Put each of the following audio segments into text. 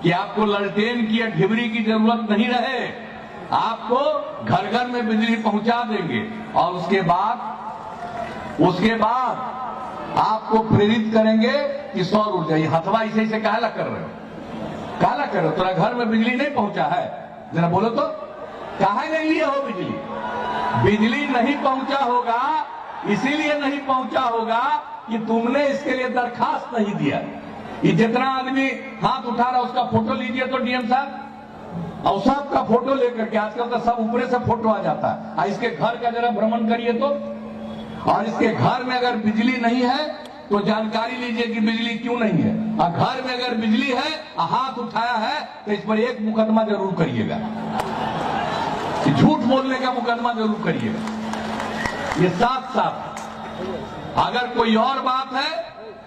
कि आपको ललटेन की या ढिबरी की जरूरत नहीं रहे, आपको घर घर में बिजली पहुंचा देंगे। और उसके बाद आपको प्रेरित करेंगे कि सौर ऊर्जा। ये हथवा ऐसे काला कर रहे हो, काला कर रहे हो? तेरा घर में बिजली नहीं पहुंचा है? जरा बोलो तो, काहे नहीं लिए हो बिजली? बिजली नहीं पहुंचा होगा, इसीलिए नहीं पहुंचा होगा कि तुमने इसके लिए दरखास्त नहीं दिया। ये जितना आदमी हाथ उठा रहा उसका फोटो लीजिए तो डीएम साहब, और सबका फोटो लेकर के, आजकल तो सब ऊपरे से फोटो आ जाता है। इसके घर का जरा भ्रमण करिए तो, और इसके घर में अगर बिजली नहीं है तो जानकारी लीजिए कि बिजली क्यों नहीं है। और घर में अगर बिजली है, हाथ उठाया है, तो इस पर एक मुकदमा जरूर करिएगा, झूठ बोलने का मुकदमा जरूर करिएगा। ये साथ साथ अगर कोई और बात है,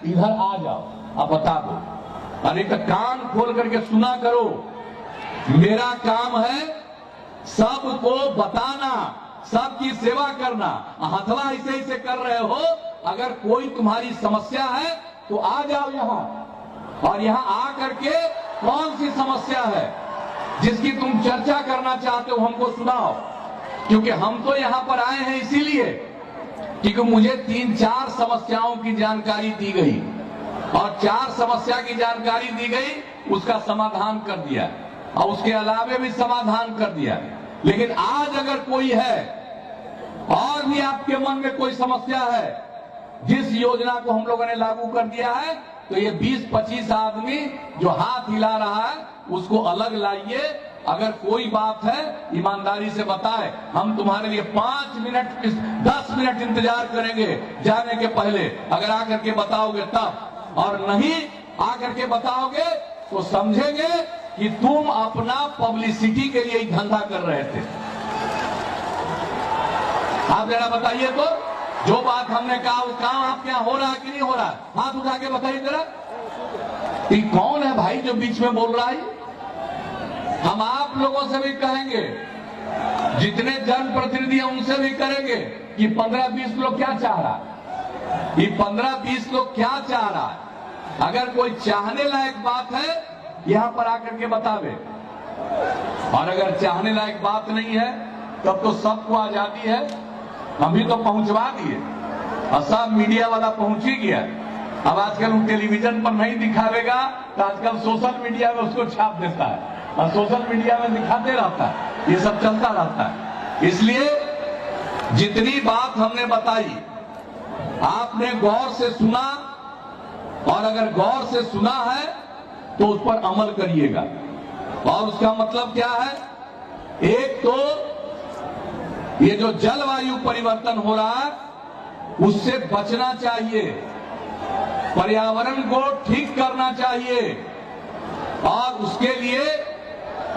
इधर आ जाओ, अब बता दो। अरे तो कान खोल करके सुना करो। मेरा काम है सबको बताना, सबकी सेवा करना। हथवा ऐसे कर रहे हो। अगर कोई तुम्हारी समस्या है तो आ जाओ यहां, और यहां आ करके कौन सी समस्या है जिसकी तुम चर्चा करना चाहते हो, हमको सुनाओ। क्योंकि हम तो यहां पर आए हैं इसीलिए क्योंकि मुझे 3-4 समस्याओं की जानकारी दी गई, और 4 समस्या की जानकारी दी गई, उसका समाधान कर दिया, और उसके अलावे भी समाधान कर दिया। लेकिन आज अगर कोई है और भी आपके मन में कोई समस्या है, जिस योजना को हम लोगों ने लागू कर दिया है, तो ये 20-25 आदमी जो हाथ हिला रहा है उसको अलग लाइए। अगर कोई बात है ईमानदारी से बताए, हम तुम्हारे लिए 5 मिनट 10 मिनट इंतजार करेंगे जाने के पहले। अगर आकर के बताओगे तब, और नहीं आकर के बताओगे तो समझेंगे कि तुम अपना पब्लिसिटी के लिए ही धंधा कर रहे थे। आप जरा बताइए तो, जो बात हमने कहा वो काम आपके यहां हो रहा है कि नहीं हो रहा है? हाथ उठा के बताइए जरा। ये कौन है भाई जो बीच में बोल रहा है? हम आप लोगों से भी कहेंगे, जितने जनप्रतिनिधि हैं उनसे भी करेंगे कि 15-20 लोग क्या चाह रहा है, ये 15-20 लोग क्या चाह रहा है। अगर कोई चाहने लायक बात है यहां पर आकर के बतावे, और अगर चाहने लायक बात नहीं है तब तो सबको आजादी है। हम भी तो पहुंचवा दिए, और सब मीडिया वाला पहुंच ही गया। अब आजकल वो टेलीविजन पर नहीं दिखावेगा तो आजकल सोशल मीडिया में उसको छाप देता है, और सोशल मीडिया में दिखाते रहता है। ये सब चलता रहता है। इसलिए जितनी बात हमने बताई आपने गौर से सुना, और अगर गौर से सुना है तो उस पर अमल करिएगा। और उसका मतलब क्या है? एक तो ये जो जलवायु परिवर्तन हो रहा है उससे बचना चाहिए, पर्यावरण को ठीक करना चाहिए, और उसके लिए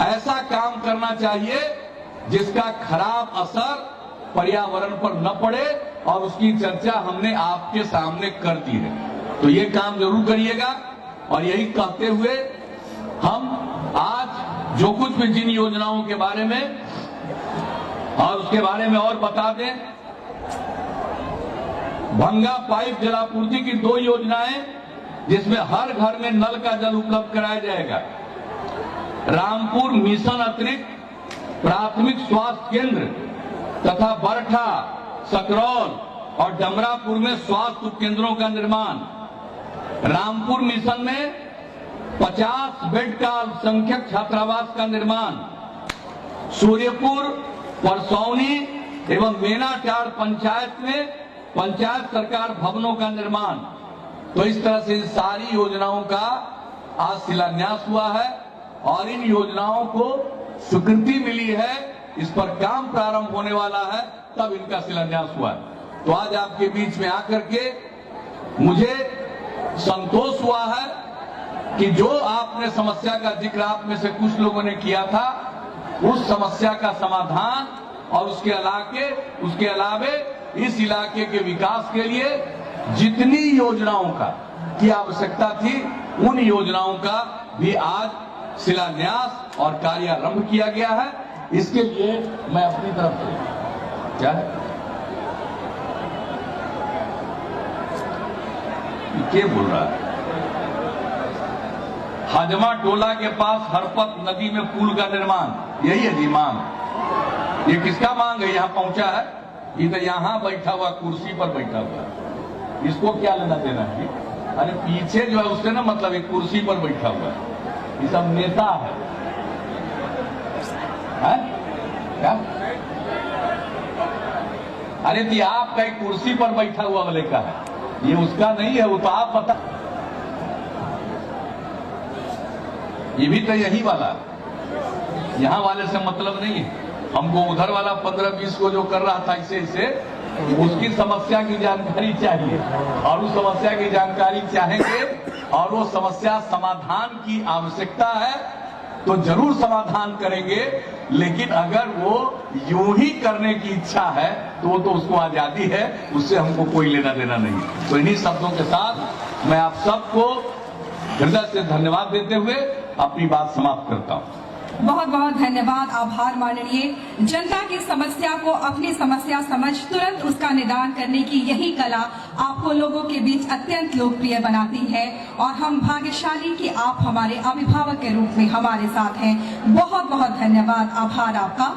ऐसा काम करना चाहिए जिसका खराब असर पर्यावरण पर न पड़े, और उसकी चर्चा हमने आपके सामने कर दी है। तो ये काम जरूर करिएगा। और यही कहते हुए हम आज जो कुछ भी जिन योजनाओं के बारे में और उसके बारे में और बता दें, भंगा पाइप जलापूर्ति की 2 योजनाएं जिसमें हर घर में नल का जल उपलब्ध कराया जाएगा। रामपुर मिशन अतिरिक्त प्राथमिक स्वास्थ्य केंद्र तथा बरठा, सकरौल और डमरापुर में स्वास्थ्य उपकेंद्रों का निर्माण। रामपुर मिशन में 50 बेड का अल्पसंख्यक छात्रावास का निर्माण। सूर्यपुर, परसौनी एवं मेनाटाड़ पंचायत में पंचायत सरकार भवनों का निर्माण। तो इस तरह से इन सारी योजनाओं का आज शिलान्यास हुआ है, और इन योजनाओं को स्वीकृति मिली है, इस पर काम प्रारंभ होने वाला है, तब इनका शिलान्यास हुआ है। तो आज आपके बीच में आकर के मुझे संतोष हुआ है कि जो आपने समस्या का जिक्र आप में से कुछ लोगों ने किया था, उस समस्या का समाधान और उसके अलावे इस इलाके के विकास के लिए जितनी योजनाओं का की आवश्यकता थी, उन योजनाओं का भी आज शिलान्यास और कार्यारंभ किया गया है। इसके लिए मैं अपनी तरफ से क्या है क्या बोल रहा है, हजमा टोला के पास हरपत नदी में पुल का निर्माण, यही है जी मांग। ये किसका मांग है? यहाँ पहुंचा है, ये तो यहाँ बैठा हुआ, कुर्सी पर बैठा हुआ है, इसको क्या लेना देना है? अरे पीछे जो है उससे ना मतलब एक कुर्सी पर बैठा हुआ है, ये सब नेता है? क्या? अरे जी आपका एक कुर्सी पर बैठा हुआ वाले का है, ये उसका नहीं है, वो तो आप बता। ये भी तो यही वाला, यहां वाले से मतलब नहीं है हमको। उधर वाला 15-20 को जो कर रहा था इसे उसकी समस्या की जानकारी चाहिए, और उस समस्या की जानकारी चाहेंगे और वो समस्या समाधान की आवश्यकता है तो जरूर समाधान करेंगे। लेकिन अगर वो यूं ही करने की इच्छा है तो उसको आजादी है, उससे हमको कोई लेना देना नहीं। तो इन्हीं शब्दों के साथ मैं आप सबको हृदय से धन्यवाद देते हुए अपनी बात समाप्त करता हूं। बहुत बहुत धन्यवाद, आभार माननीय। जनता की समस्या को अपनी समस्या समझ तुरंत उसका निदान करने की यही कला आपको लोगों के बीच अत्यंत लोकप्रिय बनाती है, और हम भाग्यशाली कि आप हमारे अभिभावक के रूप में हमारे साथ हैं। बहुत बहुत धन्यवाद, आभार आपका।